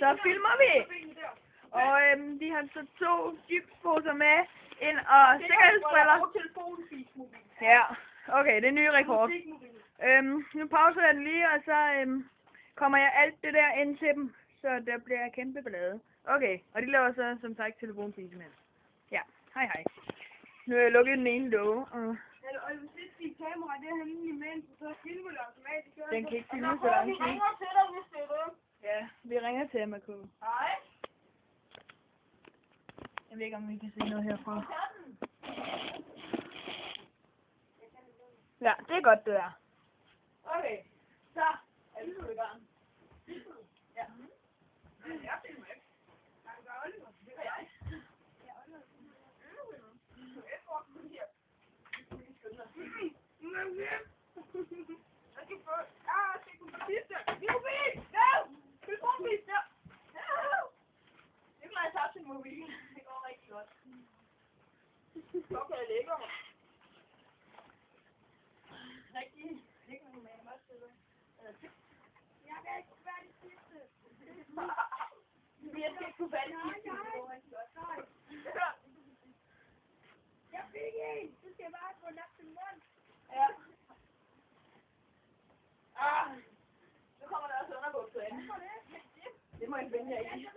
så filmer vi. Og de har så 2 gipsposer med ind og sikkerhedsbriller. Ja, okay, det er ny rekord. Nu pauser jeg den lige, og så kommer jeg alt det der ind til dem, så der bliver kæmpe ballade. Okay, og de laver så som sagt telefonfis imens. Ja, hej hej. Nu har jeg lukket den ene låge, og hvis dit kamera det er henne imens, så filmer det automatisk. den kan ikke filme så lang tid. Vi ringer til dig, hvis det er det. Ja, vi ringer til MK. Hej. Jeg ved ikke, om vi kan se noget herfra. Ja, det er godt, det er. Okay, så er vi i gang. Ja. Jeg filmer ikke. Nej, det gør Oliver. Det gør jeg. Ja, Oliver. Det går rigtig godt. Så kan jeg lægge mig. Rigtig lægge mig med mig selv. Jeg kan ikke kunne være det sidste. Jeg skal ikke kunne være det sidste. Det går rigtig godt. Jeg fik en. Du skal bare få lagt til mund. Ja. Nu kommer der også underbukser ind. Det må jeg finde jer i.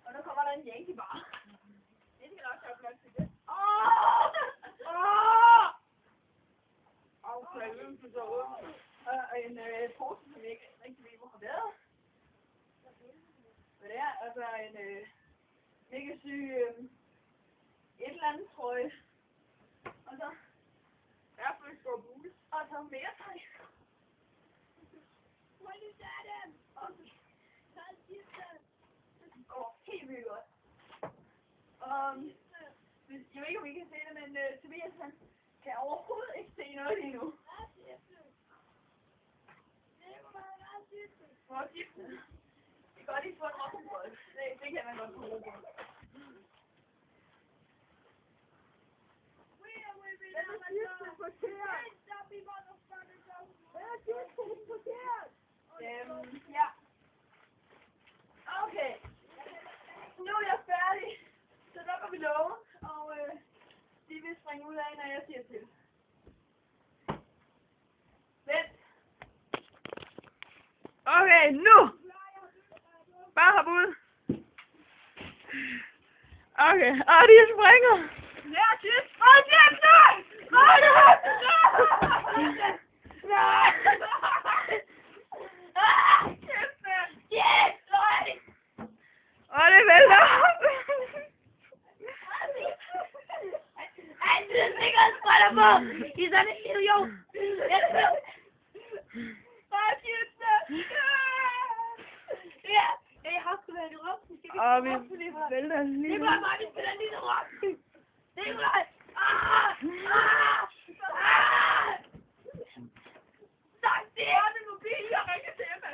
Og nu kommer der en Yankee bar. Det skal nok have plads til det. Okay, hvem skal så åbne? Og en pose, som jeg ikke rigtig ved, hvor har været. Hvad det er? Altså en mega syg et eller andet trøje. Og så Airfrysgård boots. Og så mere tøj. Hvor er det der? Helt vildt godt. Jeg ved ikke, om I kan se det, men Tobias han kan overhovedet ikke se noget lige nu. Hvor er giften? Det er godt, I får en rock'n'roll. Det kan man godt bruge på. Ja. Okay. Nu er jeg færdig. Så lukker vi lågen, og de vil springe ud af, når jeg siger til. Vent. Okay, nu! Bare hop ud. Okay, og de springer. Ja, shit! Hold kæft, nej! Hold kæft! Nej! Kæft, mand! Yes! Nej! Og det vælter. Ej, det er sikkerhedsbriller på! I sådan en idiot! Hold kæft, mand! Ja! Jeg har sgu været i råben. Og vi vælter lige. Det går bare, vi spiller lige til råben. Det går! Tak, det er min mobil, jeg ringer til Emma.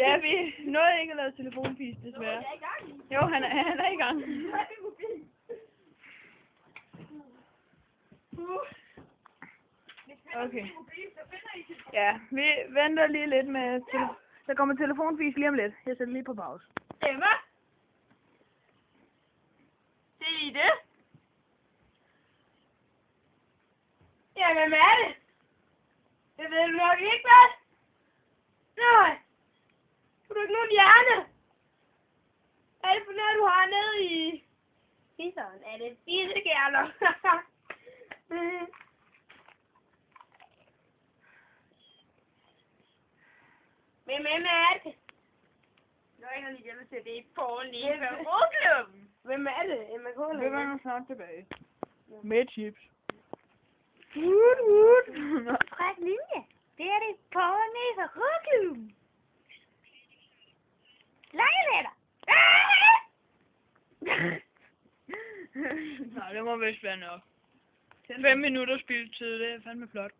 Ja, vi nåede ikke at lave telefonfis, desværre. Jeg er i gang. Jo, han er i gang. Det er min mobil. Okay. Ja, vi venter lige lidt med... Der kommer telefonfis lige om lidt. Jeg sætter lige på pause. Emma? Det er det? Jamen, hvad er det? Det ved du nok ikke, hvad? Nej. Har du ikke nogen hjerne? Hvad er det for noget, du har nede i... Fisseren? Er det fissekærner? Men hvem er det? Jeg ringer lige hjemme til det på lige ved Råklubben. Hvem er det? Emma Kohler? Vi vender snart tilbage. Med chips. Wood, wood. Træk linje. Det er det på nede ved Råklubben. Lejligheder. Nej, det må vist være nok. 5 minutter spildtid, det er fandme flot.